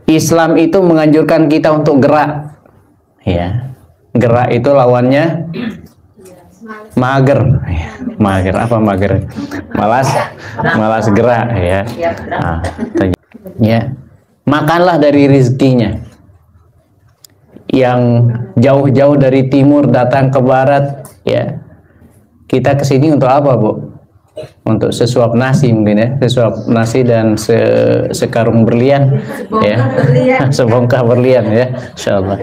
Islam itu menganjurkan kita untuk gerak. Ya. Gerak itu lawannya mager. Ya. Mager apa mager? Malas gerak ya. Nah, ya. Makanlah dari rizkinya. Yang jauh-jauh dari timur datang ke barat, ya. Kita kesini untuk apa, Bu? Untuk sesuap nasi mungkin ya, sesuap nasi dan sekarung berlian, ya, sebongkah berlian ya, insyaallah.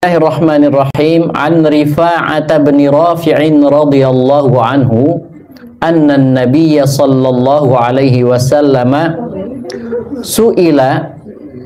Bismillahirrahmanirrahim. An Rifa'ah bin Rafi'in radhiyallahu anhu, anna an-nabiy sallallahu alaihi wasallam su'ila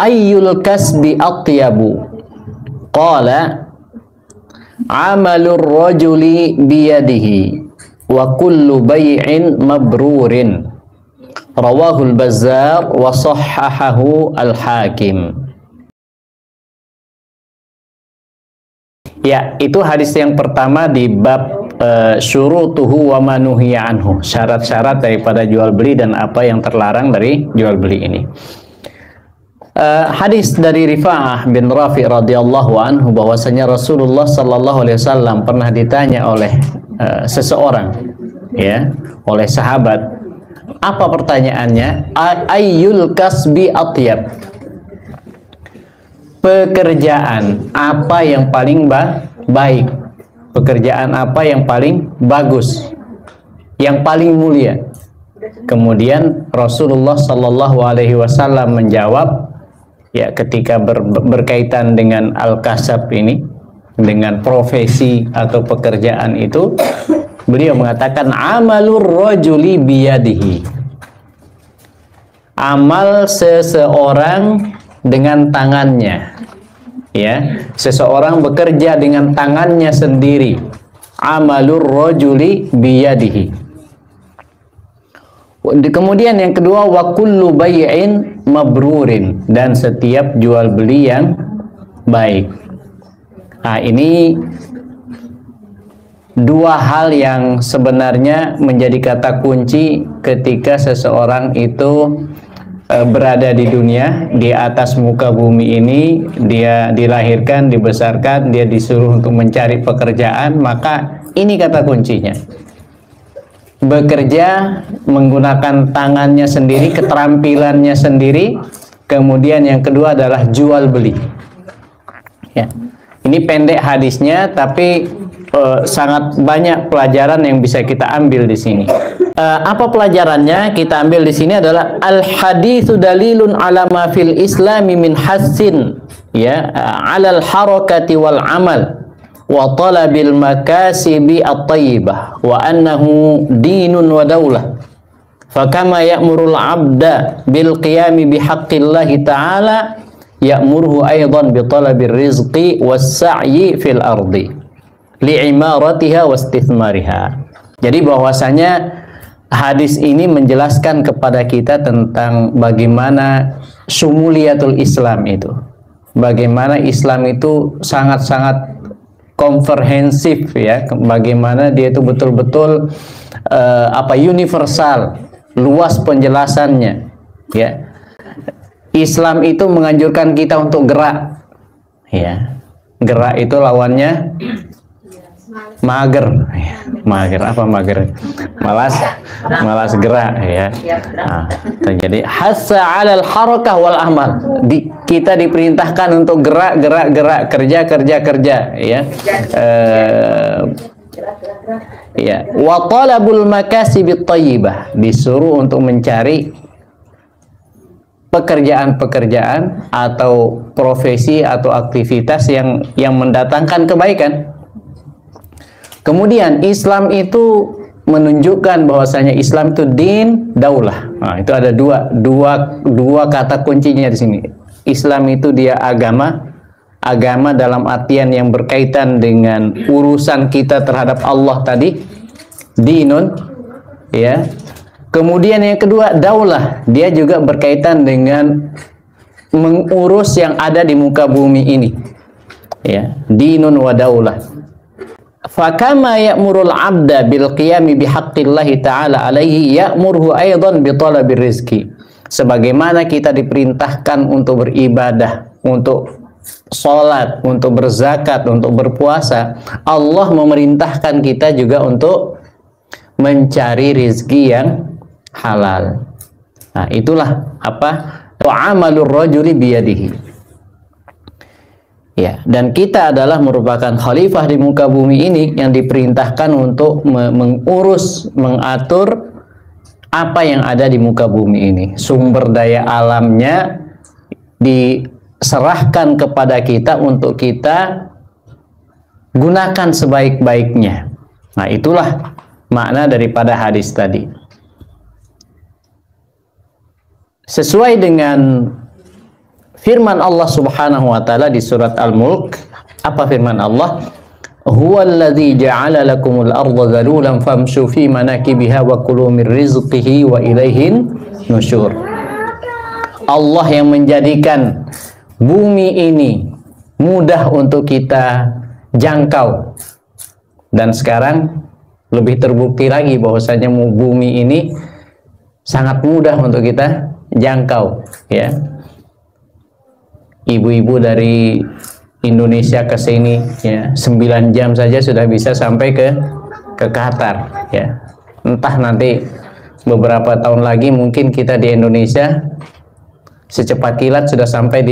ayyul kasbi atyabu, qala amalur rajuli biyadihi wa kullu bay'in mabrurin, rawahul Bazzar wa sahhahahu al-Hakim. Ya, itu hadis yang pertama di bab syurutuhu wa manuhiya anhu, syarat-syarat daripada jual beli dan apa yang terlarang dari jual beli ini. Hadis dari Rifa'ah bin Rafi' radhiyallahu anhu bahwasanya Rasulullah sallallahu alaihi wasallam pernah ditanya oleh seseorang, ya, oleh sahabat. Apa pertanyaannya? Ayyul kasbi atyab? Pekerjaan apa yang paling baik? Pekerjaan apa yang paling bagus? Yang paling mulia? Kemudian Rasulullah sallallahu alaihi wasallam menjawab, ya, ketika berkaitan dengan al-kasab ini, dengan profesi atau pekerjaan itu, beliau mengatakan amalur rajuli biyadihi, amal seseorang dengan tangannya, ya, seseorang bekerja dengan tangannya sendiri, amalur rajuli biyadihi. Kemudian yang kedua, wa kullu bay'in mabrurin, dan setiap jual beli yang baik. Nah, ini dua hal yang sebenarnya menjadi kata kunci ketika seseorang itu berada di dunia, di atas muka bumi ini, dia dilahirkan, dibesarkan, dia disuruh untuk mencari pekerjaan, maka ini kata kuncinya. Bekerja menggunakan tangannya sendiri, keterampilannya sendiri. Kemudian yang kedua adalah jual beli. Ya. Ini pendek hadisnya, tapi sangat banyak pelajaran yang bisa kita ambil di sini. Apa pelajarannya? Kita ambil di sini adalah al-haditsu dalilun ala ma fil islami min hassin, ya, ala al-harakati wal amal wa talabil makasibi at-tayyibah wa annahu dinun wa daulah. Fakama ya'murul 'abda bil qiyami bihaqqillahi ta'ala ya'muruhu aidan bi talabir rizqi was sa'yi fil ardi li'imaratiha wastithmariha. Jadi bahwasanya hadis ini menjelaskan kepada kita tentang bagaimana syumuliyatul Islam itu. Bagaimana Islam itu sangat-sangat komprehensif, ya. Bagaimana dia itu betul-betul universal, luas penjelasannya, ya. Islam itu menganjurkan kita untuk gerak, ya. Gerak itu lawannya mager, ya. Mager apa mager? Malas gerak, ya. Nah, jadi hasa 'alal harakah wal amal. Kita diperintahkan untuk gerak, kerja, ya. Ya, wa talabul makasibit thayyibah, disuruh untuk mencari pekerjaan-pekerjaan atau profesi atau aktivitas yang mendatangkan kebaikan. Kemudian Islam itu menunjukkan bahwasanya Islam itu din daulah. Nah, itu ada dua kata kuncinya di sini. Islam itu dia agama dalam artian yang berkaitan dengan urusan kita terhadap Allah tadi, dinun, ya. Kemudian yang kedua daulah, dia juga berkaitan dengan mengurus yang ada di muka bumi ini, ya, dinun wa daulah. Fakama ya'murul 'abda bil qiyami bihaqqillahi ta'ala alaihi ya'muruhu aidan bi talabir rizqi. sebagaimana kita diperintahkan untuk beribadah, untuk sholat, untuk berzakat, untuk berpuasa, Allah memerintahkan kita juga untuk mencari rezeki yang halal. Nah, itulah apa? Wa'amalur rajuli biyadihi. Ya, dan kita adalah merupakan khalifah di muka bumi ini yang diperintahkan untuk mengurus, mengatur apa yang ada di muka bumi ini. Sumber daya alamnya diserahkan kepada kita untuk kita gunakan sebaik-baiknya. Nah, itulah makna daripada hadis tadi. Sesuai dengan firman Allah Subhanahu wa taala di surat Al-Mulk, apa firman Allah? Huwallazi ja'ala lakumul arda dhalulan famshu fi manakibiha wa kulu min rizqihi wa ilaihin nusyur. Allah yang menjadikan bumi ini mudah untuk kita jangkau. Dan sekarang lebih terbukti lagi bahwasanya bumi ini sangat mudah untuk kita jangkau, ya. Ibu-ibu dari Indonesia ke sini, ya, 9 jam saja sudah bisa sampai ke Qatar, ya. Entah nanti beberapa tahun lagi mungkin kita di Indonesia secepat kilat sudah sampai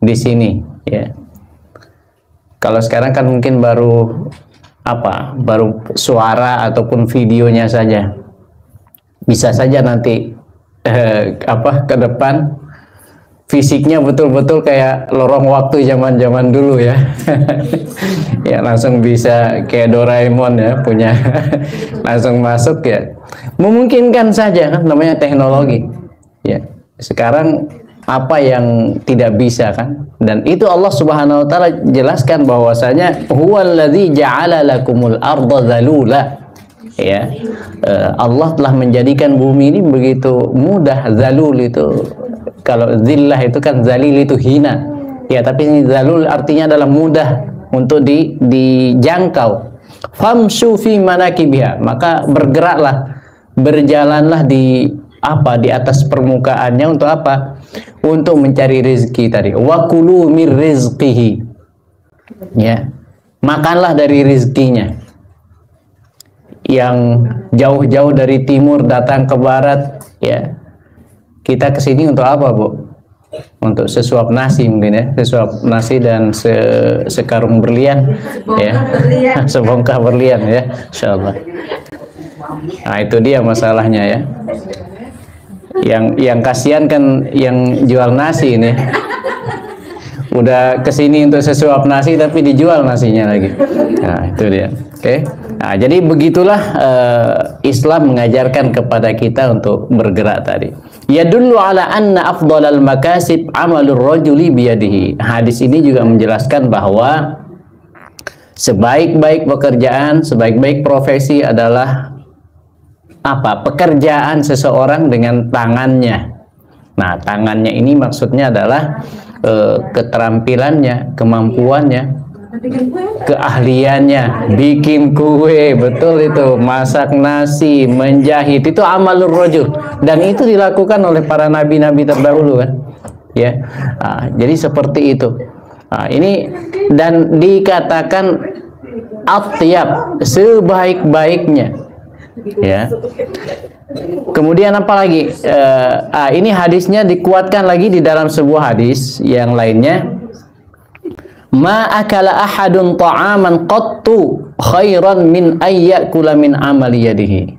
di sini, ya. Kalau sekarang kan mungkin baru suara ataupun videonya saja. Bisa saja nanti ke depan fisiknya betul-betul kayak lorong waktu zaman-zaman dulu, ya. Ya, langsung bisa kayak Doraemon, ya, punya langsung masuk, ya. Memungkinkan saja, kan namanya teknologi, ya. Sekarang apa yang tidak bisa, kan? Dan itu Allah Subhanahu wa taala jelaskan bahwasanya huwallazi ja'ala lakumul arda dzalula. Ya. Allah telah menjadikan bumi ini begitu mudah. Zalul itu, kalau zillah itu kan zalil itu hina, ya, tapi ini zalul artinya adalah mudah untuk dijangkau. Famshu fi manakibiha, maka bergeraklah, berjalanlah di atas permukaannya untuk apa? Untuk mencari rezeki tadi. Wa kulu mir rizqihi, ya, makanlah dari rezekinya. Yang jauh-jauh dari timur datang ke barat, ya. Kita kesini untuk apa, Bu? Untuk sesuap nasi mungkin, ya, sesuap nasi dan sekarung berlian, ya, sebongkah berlian, ya, insyaallah. Nah, itu dia masalahnya, ya. Yang kasihan kan yang jual nasi ini, udah kesini untuk sesuap nasi tapi dijual nasinya lagi. Nah, itu dia. Oke. Nah, jadi begitulah Islam mengajarkan kepada kita untuk bergerak tadi. Yadullu ala anna afdalal makasib amalur rajuli biyadihi. Hadis ini juga menjelaskan bahwa sebaik-baik pekerjaan, sebaik-baik profesi adalah apa? Pekerjaan seseorang dengan tangannya. Nah, tangannya ini maksudnya adalah keterampilannya, kemampuannya, keahliannya, bikin kue, betul itu, masak nasi, menjahit, itu amalur rajul, dan itu dilakukan oleh para nabi-nabi terdahulu, kan, ya. Jadi seperti itu. Ini dan dikatakan atyab, sebaik-baiknya, ya. Kemudian apa lagi? Ini hadisnya dikuatkan lagi di dalam sebuah hadis yang lainnya. Ma akala ahadun ta'aman qattu khairan min ayyakula min amali yadihi.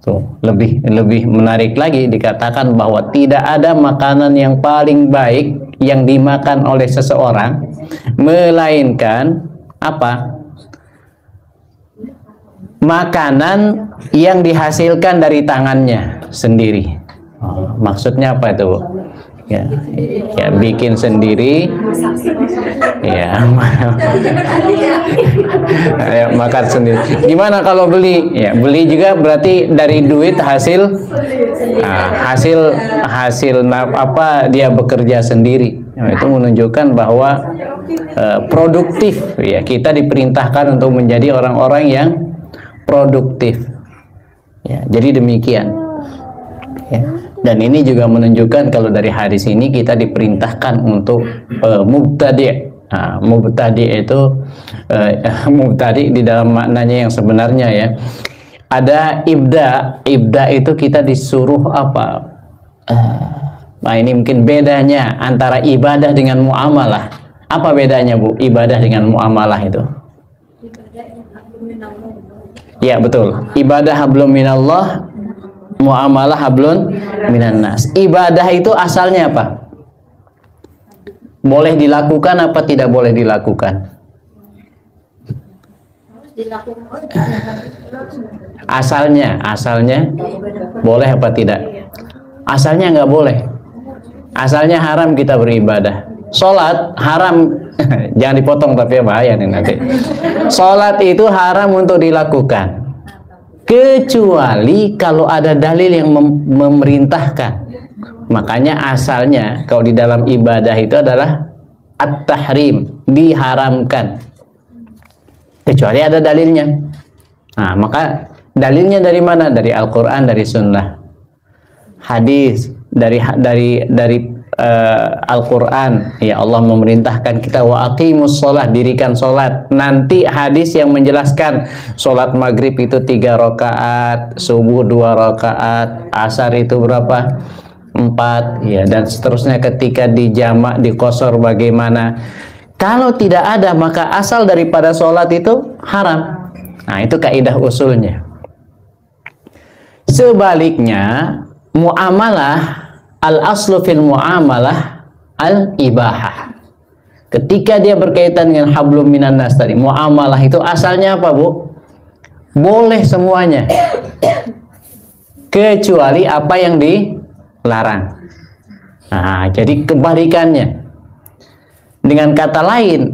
Tuh, lebih menarik lagi, dikatakan bahwa tidak ada makanan yang paling baik yang dimakan oleh seseorang melainkan apa? Makanan yang dihasilkan dari tangannya sendiri. Maksudnya apa itu, Bu? Ya, bikin sendiri, ya, ya, makan sendiri. Gimana kalau beli? Ya, beli juga berarti dari duit hasil apa dia bekerja sendiri. Nah, itu menunjukkan bahwa produktif, ya, kita diperintahkan untuk menjadi orang-orang yang produktif. Ya, jadi demikian. Ya. Dan ini juga menunjukkan kalau dari hadis ini kita diperintahkan untuk mubtadi'. Nah, mubtadi' itu mubtadi' di dalam maknanya yang sebenarnya ya. Ada ibda. Ibda itu kita disuruh apa? Nah, ini mungkin bedanya antara ibadah dengan muamalah. Apa bedanya, Bu? Ibadah dengan muamalah itu? Ya, betul. Ibadah hablum minallah, muamalah hablun minannas. Ibadah itu asalnya apa? Boleh dilakukan apa tidak boleh dilakukan? Asalnya boleh apa tidak? Asalnya nggak boleh. Asalnya haram kita beribadah. Sholat haram, jangan dipotong tapi ya bahaya nih nanti. Sholat itu haram untuk dilakukan, kecuali kalau ada dalil yang memerintahkan. Makanya asalnya kalau di dalam ibadah itu adalah at-tahrim, diharamkan, kecuali ada dalilnya. Nah, maka dalilnya dari mana? Dari Al-Quran, dari Sunnah. Hadis dari Al-Quran, ya Allah memerintahkan kita wa aqimus sholat, dirikan sholat. Nanti hadis yang menjelaskan sholat maghrib itu 3 rakaat, subuh 2 rakaat, asar itu berapa? 4, ya, dan seterusnya. Ketika dijamak, diqosor bagaimana? Kalau tidak ada, maka asal daripada sholat itu haram. Nah, itu kaidah usulnya. Sebaliknya, muamalah, al-aslu fil muamalah al-ibahah. Ketika dia berkaitan dengan hablum minan nas tadi, muamalah itu asalnya apa, Bu? Boleh semuanya, kecuali apa yang dilarang. Nah, jadi kebalikannya. Dengan kata lain,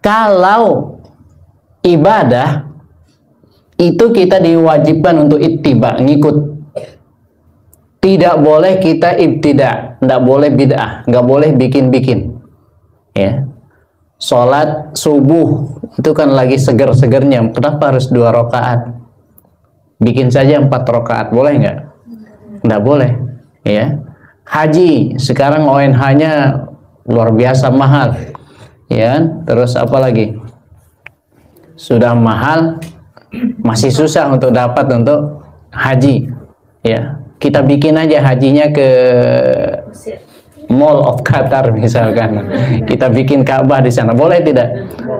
kalau ibadah itu kita diwajibkan untuk ittiba, ngikut. Tidak boleh kita ibtidah, tidak boleh bid'ah, nggak boleh bikin-bikin. Ya, sholat subuh itu kan lagi seger-segernya, kenapa harus 2 rakaat? Bikin saja 4 rakaat, boleh nggak? Nggak boleh. Ya, haji sekarang ONH-nya luar biasa mahal, ya. Terus apa lagi? Sudah mahal, masih susah untuk dapat untuk haji, ya. Kita bikin aja hajinya ke Mall of Qatar misalkan. Kita bikin Ka'bah di sana. Boleh tidak?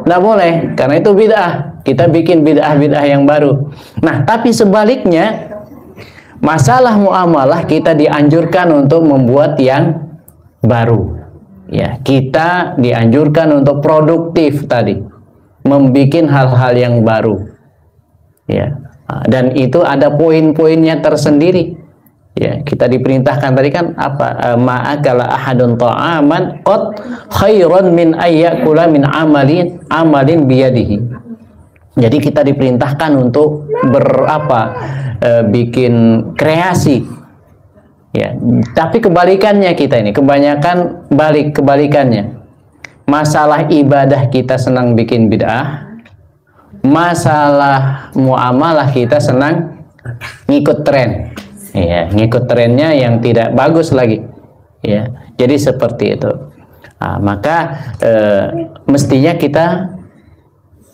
Nggak boleh, karena itu bid'ah. Kita bikin bid'ah-bid'ah yang baru. Nah, tapi sebaliknya, masalah muamalah kita dianjurkan untuk membuat yang baru. Ya, kita dianjurkan untuk produktif tadi, membikin hal-hal yang baru. Ya, dan itu ada poin-poinnya tersendiri. Ya, kita diperintahkan tadi kan apa? Ma'akala ahadun ta'aman qad khairan min ayyakula min amalin biyadihi. Jadi kita diperintahkan untuk bikin kreasi. Ya, tapi kebalikannya kita ini, kebanyakan kebalikannya. Masalah ibadah kita senang bikin bid'ah, masalah muamalah kita senang ngikut tren. Ya, ngikut trennya yang tidak bagus lagi. Ya, jadi seperti itu. Nah, maka mestinya kita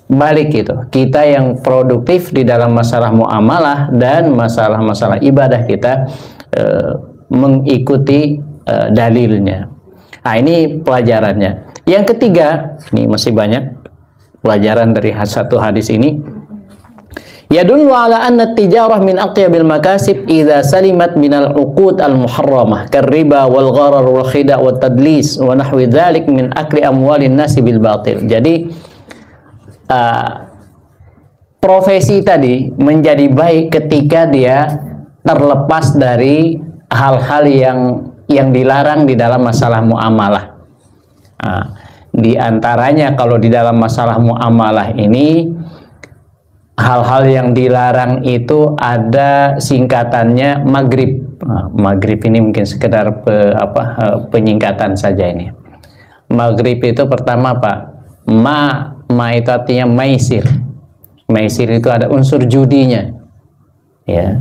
balik gitu. Kita yang produktif di dalam masalah muamalah dan masalah-masalah ibadah kita mengikuti dalilnya. Nah, ini pelajarannya. Yang ketiga, ini masih banyak pelajaran dari satu hadis ini. Yadullu ala anna tijarah min aqyabil makasib idza salimat minal uqud al muharramah karriba wal gharar wal khida' wat tadlis wa nahwi dzalik min akli amwalin nasi bil batil. Jadi profesi tadi menjadi baik ketika dia terlepas dari hal-hal yang dilarang di dalam masalah muamalah. Di antaranya kalau di dalam masalah muamalah ini, hal-hal yang dilarang itu ada singkatannya maghrib. Maghrib ini mungkin sekedar penyingkatan saja ini. Maghrib itu pertama apa? Ma itu artinya maisir. Maisir itu ada unsur judinya. Ya.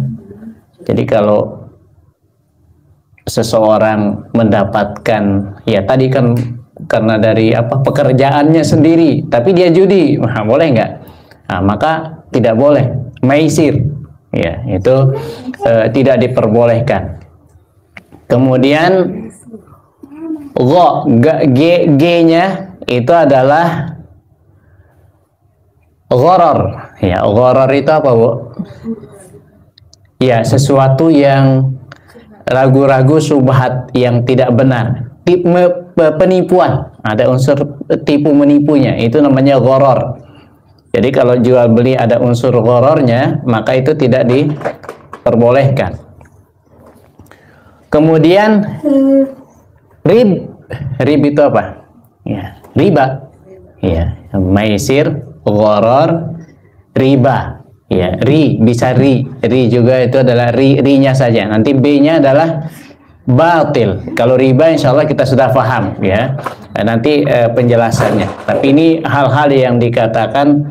Jadi kalau seseorang mendapatkan, ya tadi kan karena dari pekerjaannya sendiri, tapi dia judi, boleh nggak? Nah, maka tidak boleh. Maisir, ya itu tidak diperbolehkan. Kemudian G-nya itu adalah gharar. Ya, gharar itu apa, Bu? Ya, sesuatu yang ragu-ragu, subhat, yang tidak benar. Penipuan, ada unsur tipu menipunya, itu namanya gharar. Jadi kalau jual beli ada unsur ghararnya, maka itu tidak diperbolehkan. Kemudian rib itu apa? Ya, riba. Ya, maisir, gharar, riba. Ya, bisa ri juga itu adalah ri-nya saja. Nanti B-nya adalah batil. Kalau riba insya Allah kita sudah paham, ya. Nanti penjelasannya. Tapi ini hal-hal yang dikatakan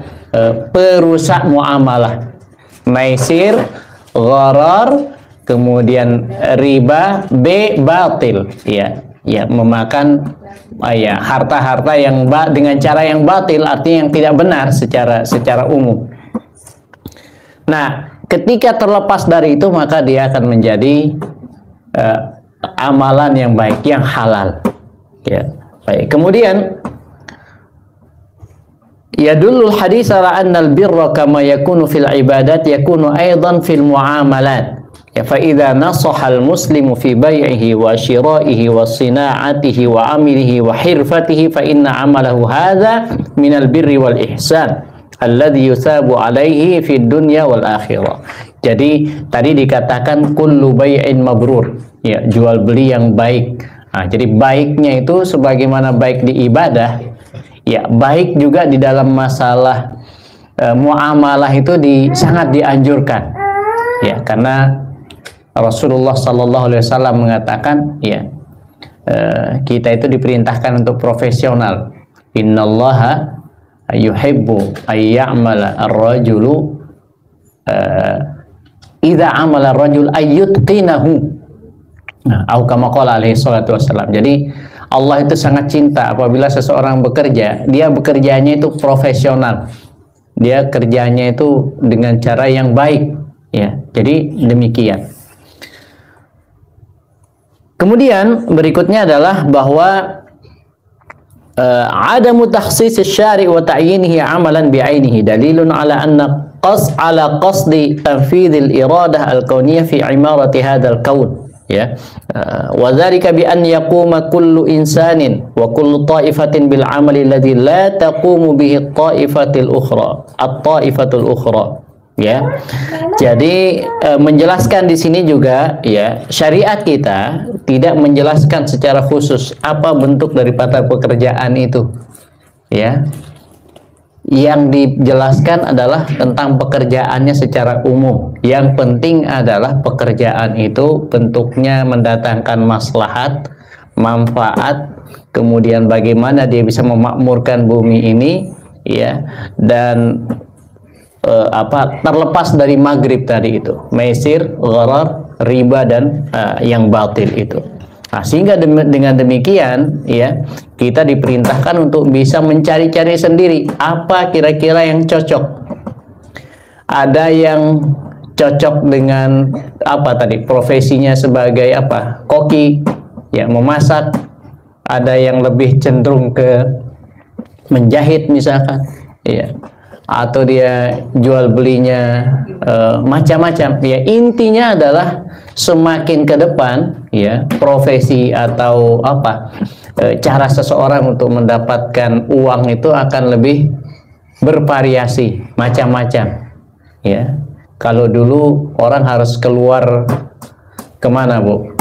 perusak muamalah. Maisir, gharar, kemudian riba, B batil. Ya, memakan harta-harta yang dengan cara yang batil, artinya yang tidak benar secara umum. Nah, ketika terlepas dari itu, maka dia akan menjadi amalan yang baik, yang halal. Ya, baik. Kemudian yadullul hadits ala annal birra kama yakunu fil ibadat yakunu aidan fil muamalat. Ya, fa idza nasaha al muslimu fi bai'ihi wa shira'ihi wa sina'atihi wa amilihi wa hirfatihi fa inna amalahu hadza minal birri wal ihsan alladhi yusabu alaihi fid dunya wal akhirah. Jadi tadi dikatakan kullu bai'in mabrur, ya, jual beli yang baik. Nah, jadi baiknya itu sebagaimana baik di ibadah, ya baik juga di dalam masalah muamalah itu sangat dianjurkan. Ya, karena Rasulullah sallallahu alaihi wasallam mengatakan, ya, kita itu diperintahkan untuk profesional. Innallaha yuhibbu ayya'mala ar-rajulu idza amala ar-rajul ayyutqinahu. Atau kama qala alaihi salatu wassalam. Jadi Allah itu sangat cinta apabila seseorang bekerja, dia bekerjanya itu profesional. Dia kerjanya itu dengan cara yang baik, ya. Jadi demikian. Kemudian berikutnya adalah bahwa adamu takhsis asy-syari' wa ta'yinihi 'amalan bi'ainihi dalilun 'ala anna qasdi tanfidhil iradah al-kauniyah fi 'imarati hadzal kaun, ya. Wa dzalika bi an yaquma kullu insanin wa kullu ta'ifatin bil 'amali alladhi la taqumu bihi at-ta'ifatul ukhra, ya. Jadi menjelaskan di sini juga, ya, syariat kita tidak menjelaskan secara khusus apa bentuk daripada pekerjaan itu, ya. Yang dijelaskan adalah tentang pekerjaannya secara umum. Yang penting adalah pekerjaan itu bentuknya mendatangkan maslahat, manfaat, kemudian bagaimana dia bisa memakmurkan bumi ini, ya, dan terlepas dari maghrib tadi itu, maisir, gharar, riba, dan yang batil itu. Nah, sehingga dengan demikian, ya, kita diperintahkan untuk bisa mencari-cari sendiri apa kira-kira yang cocok. Ada yang cocok dengan profesinya sebagai koki, ya, memasak. Ada yang lebih cenderung ke menjahit misalkan, ya, atau dia jual belinya macam-macam. Ya, intinya adalah semakin ke depan, ya, profesi atau cara seseorang untuk mendapatkan uang itu akan lebih bervariasi, macam-macam, ya. Kalau dulu orang harus keluar kemana, Bu?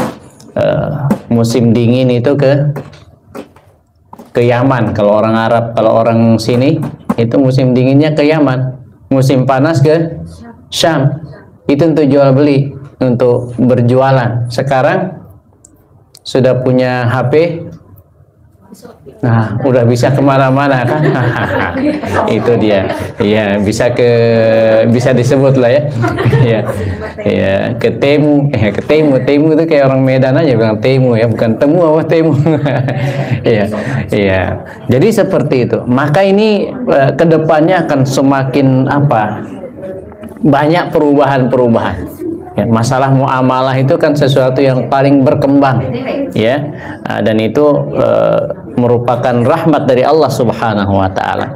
Musim dingin itu ke Yaman kalau orang Arab. Kalau orang sini itu musim dinginnya ke Yaman, musim panas ke Syam. Itu untuk jual beli, untuk berjualan. Sekarang sudah punya HP, Nah, udah bisa kemana-mana kan? Itu dia. Iya, bisa disebut lah ya. Iya, iya. Temu itu kayak orang Medan aja bilang temu ya, bukan temu apa temu. Iya, iya. Jadi seperti itu. Maka ini kedepannya akan semakin banyak perubahan-perubahan. Ya, masalah muamalah itu kan sesuatu yang paling berkembang, ya, dan itu merupakan rahmat dari Allah Subhanahu wa Ta'ala.